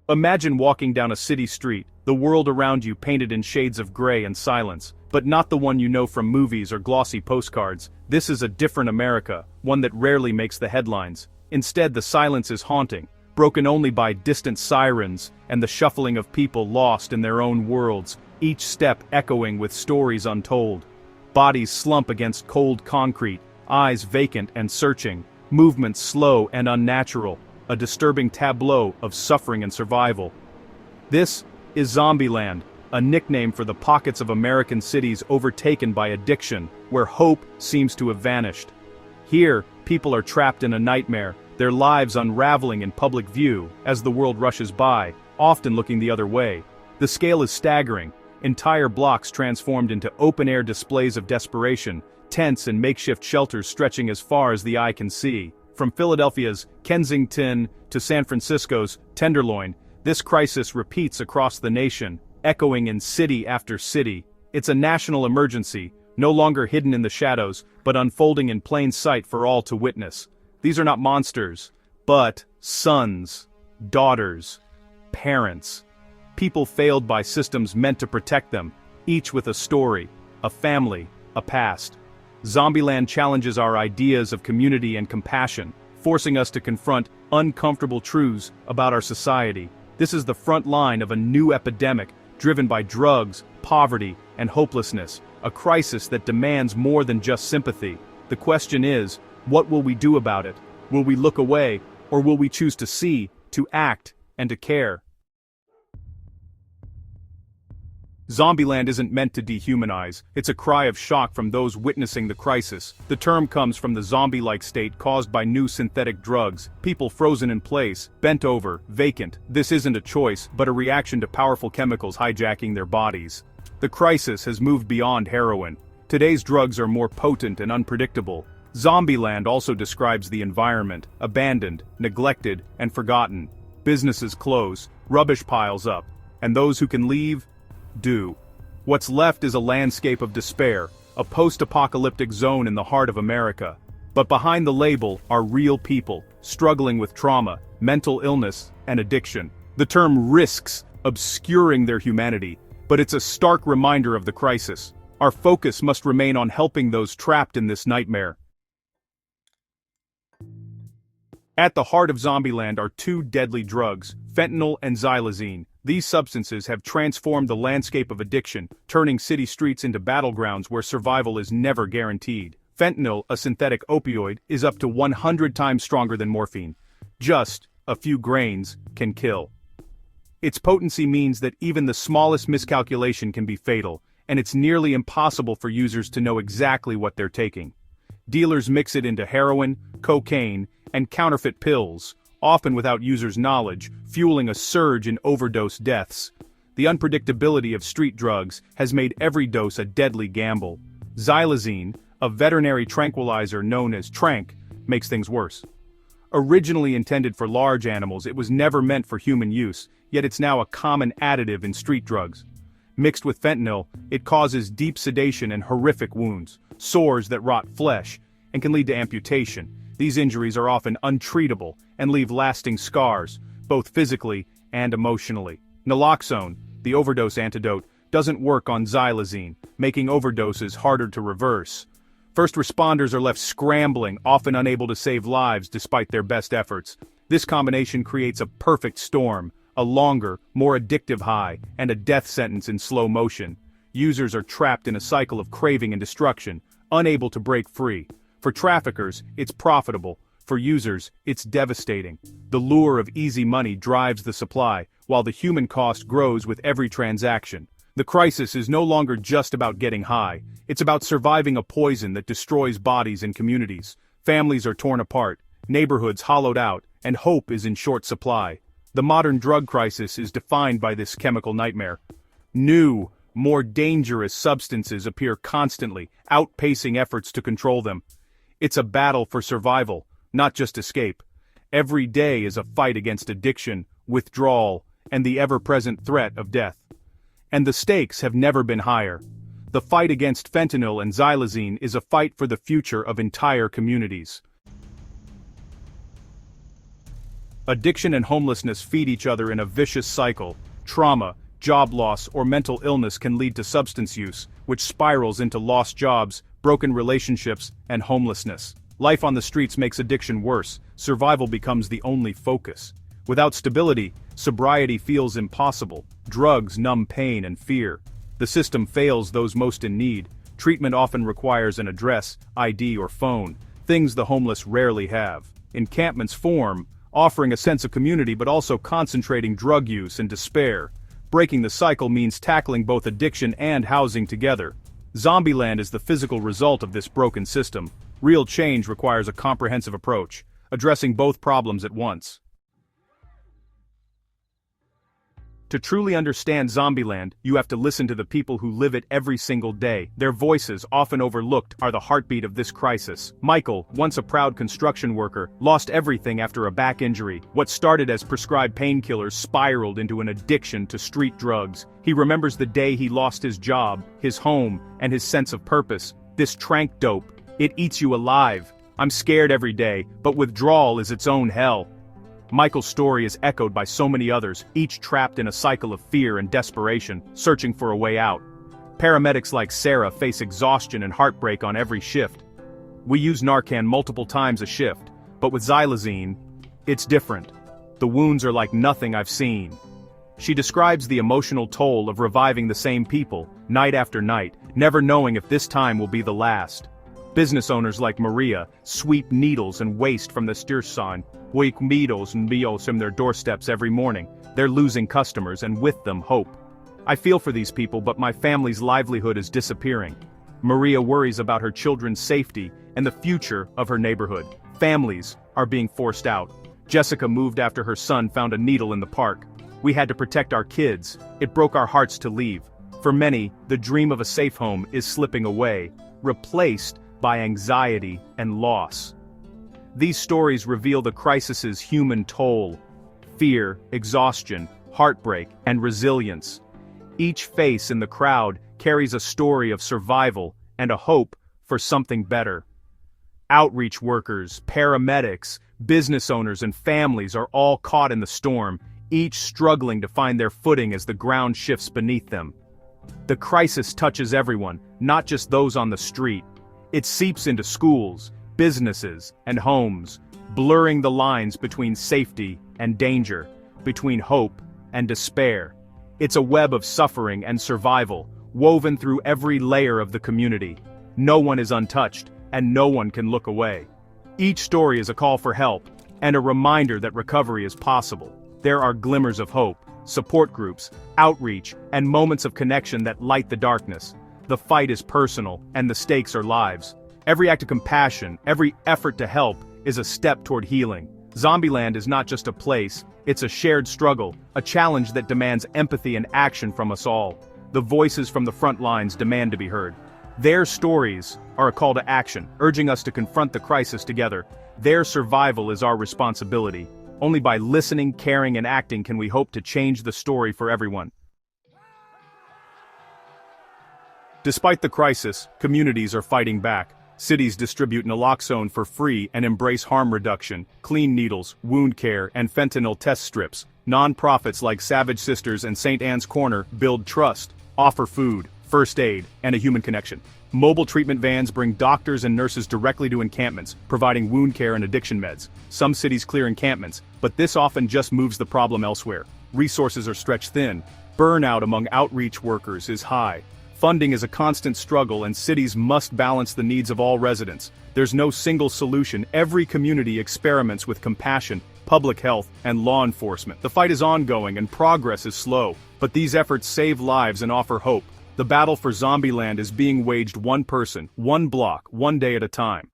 Imagine walking down a city street, the world around you painted in shades of gray and silence, but not the one you know from movies or glossy postcards. This is a different America, one that rarely makes the headlines. Instead, the silence is haunting, broken only by distant sirens and the shuffling of people lost in their own worlds, each step echoing with stories untold. Bodies slump against cold concrete, eyes vacant and searching, movements slow and unnatural, a disturbing tableau of suffering and survival. This is Zombieland, a nickname for the pockets of American cities overtaken by addiction, where hope seems to have vanished. Here, people are trapped in a nightmare, their lives unraveling in public view as the world rushes by, often looking the other way. The scale is staggering, entire blocks transformed into open-air displays of desperation, tents and makeshift shelters stretching as far as the eye can see. From Philadelphia's Kensington to San Francisco's Tenderloin, this crisis repeats across the nation, echoing in city after city. It's a national emergency, no longer hidden in the shadows, but unfolding in plain sight for all to witness. These are not monsters, but sons, daughters, parents. People failed by systems meant to protect them, each with a story, a family, a past. Zombieland challenges our ideas of community and compassion, forcing us to confront uncomfortable truths about our society. This is the front line of a new epidemic, driven by drugs, poverty, and hopelessness, a crisis that demands more than just sympathy. The question is, what will we do about it? Will we look away, or will we choose to see, to act, and to care? Zombieland isn't meant to dehumanize, it's a cry of shock from those witnessing the crisis. The term comes from the zombie-like state caused by new synthetic drugs, people frozen in place, bent over, vacant. This isn't a choice, but a reaction to powerful chemicals hijacking their bodies. The crisis has moved beyond heroin. Today's drugs are more potent and unpredictable. Zombieland also describes the environment, abandoned, neglected, and forgotten. Businesses close, rubbish piles up, and those who can leave, do. What's left is a landscape of despair, a post-apocalyptic zone in the heart of America. But behind the label are real people, struggling with trauma, mental illness, and addiction. The term risks obscuring their humanity, but it's a stark reminder of the crisis. Our focus must remain on helping those trapped in this nightmare. At the heart of Zombieland are two deadly drugs, fentanyl and xylazine. These substances have transformed the landscape of addiction, turning city streets into battlegrounds where survival is never guaranteed. Fentanyl, a synthetic opioid, is up to 100 times stronger than morphine. Just a few grains can kill. Its potency means that even the smallest miscalculation can be fatal, and it's nearly impossible for users to know exactly what they're taking. Dealers mix it into heroin, cocaine, and counterfeit pills, often without users' knowledge, fueling a surge in overdose deaths. The unpredictability of street drugs has made every dose a deadly gamble. Xylazine, a veterinary tranquilizer known as tranq, makes things worse. Originally intended for large animals, it was never meant for human use, yet it's now a common additive in street drugs. Mixed with fentanyl, it causes deep sedation and horrific wounds, sores that rot flesh, and can lead to amputation. These injuries are often untreatable and leave lasting scars, both physically and emotionally. Naloxone, the overdose antidote, doesn't work on xylazine, making overdoses harder to reverse. First responders are left scrambling, often unable to save lives despite their best efforts. This combination creates a perfect storm, a longer, more addictive high, and a death sentence in slow motion. Users are trapped in a cycle of craving and destruction, unable to break free. For traffickers, it's profitable. For users, it's devastating. The lure of easy money drives the supply, while the human cost grows with every transaction. The crisis is no longer just about getting high. It's about surviving a poison that destroys bodies and communities. Families are torn apart, neighborhoods hollowed out, and hope is in short supply. The modern drug crisis is defined by this chemical nightmare. New, more dangerous substances appear constantly, outpacing efforts to control them. It's a battle for survival, not just escape. Every day is a fight against addiction, withdrawal, and the ever-present threat of death. And the stakes have never been higher. The fight against fentanyl and xylazine is a fight for the future of entire communities. Addiction and homelessness feed each other in a vicious cycle. Trauma, job loss, or mental illness can lead to substance use, which spirals into lost jobs, broken relationships, and homelessness. Life on the streets makes addiction worse. Survival becomes the only focus. Without stability, sobriety feels impossible. Drugs numb pain and fear. The system fails those most in need. Treatment often requires an address, ID, or phone, things the homeless rarely have. Encampments form, offering a sense of community but also concentrating drug use and despair. Breaking the cycle means tackling both addiction and housing together. Zombieland is the physical result of this broken system. Real change requires a comprehensive approach, addressing both problems at once. To truly understand Zombieland, you have to listen to the people who live it every single day. Their voices, often overlooked, are the heartbeat of this crisis. Michael, once a proud construction worker, lost everything after a back injury. What started as prescribed painkillers spiraled into an addiction to street drugs. He remembers the day he lost his job, his home, and his sense of purpose. This trank dope, it eats you alive. I'm scared every day, but withdrawal is its own hell. Michael's story is echoed by so many others, each trapped in a cycle of fear and desperation, searching for a way out. Paramedics like Sarah face exhaustion and heartbreak on every shift. We use Narcan multiple times a shift, but with xylazine, it's different. The wounds are like nothing I've seen. She describes the emotional toll of reviving the same people, night after night, never knowing if this time will be the last. Business owners like Maria sweep needles and waste from the Stiersign, wake needles and bios from their doorsteps every morning. They're losing customers and with them hope. I feel for these people, but my family's livelihood is disappearing. Maria worries about her children's safety and the future of her neighborhood. Families are being forced out. Jessica moved after her son found a needle in the park. We had to protect our kids. It broke our hearts to leave. For many, the dream of a safe home is slipping away, replaced by anxiety and loss. These stories reveal the crisis's human toll: fear, exhaustion, heartbreak, and resilience. Each face in the crowd carries a story of survival and a hope for something better. Outreach workers, paramedics, business owners, and families are all caught in the storm, each struggling to find their footing as the ground shifts beneath them. The crisis touches everyone, not just those on the street. It seeps into schools, businesses, and homes, blurring the lines between safety and danger, between hope and despair. It's a web of suffering and survival, woven through every layer of the community. No one is untouched, and no one can look away. Each story is a call for help, and a reminder that recovery is possible. There are glimmers of hope, support groups, outreach, and moments of connection that light the darkness. The fight is personal, and the stakes are lives. Every act of compassion, every effort to help, is a step toward healing. Zombieland is not just a place, it's a shared struggle, a challenge that demands empathy and action from us all. The voices from the front lines demand to be heard. Their stories are a call to action, urging us to confront the crisis together. Their survival is our responsibility. Only by listening, caring, and acting can we hope to change the story for everyone. Despite the crisis, communities are fighting back. Cities distribute naloxone for free and embrace harm reduction, clean needles, wound care, and fentanyl test strips. Non-profits like Savage Sisters and St. Anne's Corner build trust, offer food, first aid, and a human connection. Mobile treatment vans bring doctors and nurses directly to encampments, providing wound care and addiction meds. Some cities clear encampments, but this often just moves the problem elsewhere. Resources are stretched thin. Burnout among outreach workers is high. Funding is a constant struggle, and cities must balance the needs of all residents. There's no single solution. Every community experiments with compassion, public health, and law enforcement. The fight is ongoing and progress is slow, but these efforts save lives and offer hope. The battle for Zombieland is being waged one person, one block, one day at a time.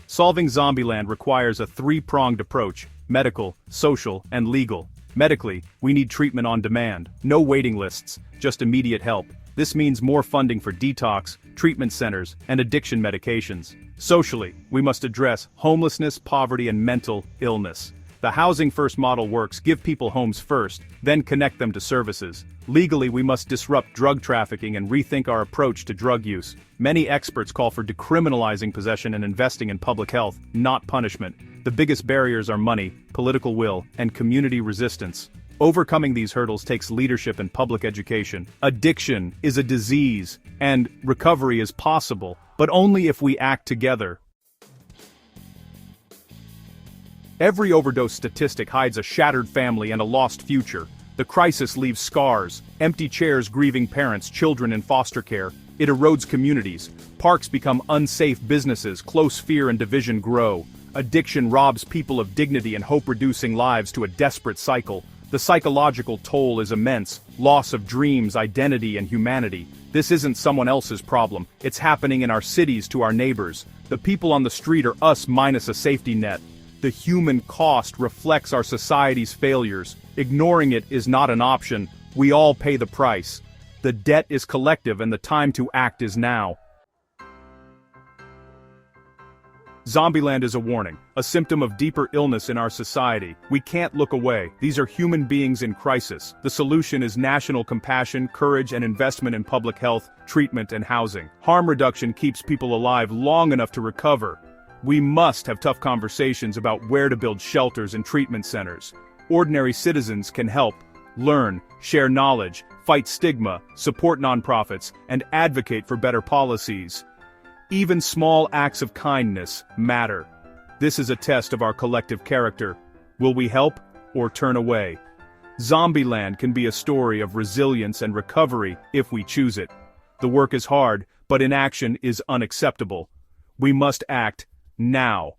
Solving Zombieland requires a three-pronged approach: medical, social, and legal. Medically, we need treatment on demand. No waiting lists, just immediate help. This means more funding for detox, treatment centers, and addiction medications. Socially, we must address homelessness, poverty, and mental illness. The Housing First model works: give people homes first, then connect them to services. Legally, we must disrupt drug trafficking and rethink our approach to drug use. Many experts call for decriminalizing possession and investing in public health, not punishment. The biggest barriers are money, political will, and community resistance. Overcoming these hurdles takes leadership and public education. Addiction is a disease, and recovery is possible, but only if we act together. Every overdose statistic hides a shattered family and a lost future. The crisis leaves scars, empty chairs grieving parents, children in foster care. It erodes communities. Parks become unsafe businesses, close fear and division grow. Addiction robs people of dignity and hope, reducing lives to a desperate cycle. The psychological toll is immense, loss of dreams, identity, and humanity. This isn't someone else's problem, it's happening in our cities to our neighbors. The people on the street are us minus a safety net. The human cost reflects our society's failures. Ignoring it is not an option. We all pay the price. The debt is collective and the time to act is now. Zombieland is a warning, a symptom of deeper illness in our society. We can't look away. These are human beings in crisis. The solution is national compassion, courage, and investment in public health, treatment, and housing. Harm reduction keeps people alive long enough to recover. We must have tough conversations about where to build shelters and treatment centers. Ordinary citizens can help, learn, share knowledge, fight stigma, support nonprofits, and advocate for better policies. Even small acts of kindness matter. This is a test of our collective character. Will we help or turn away? Zombieland can be a story of resilience and recovery if we choose it. The work is hard, but inaction is unacceptable. We must act now.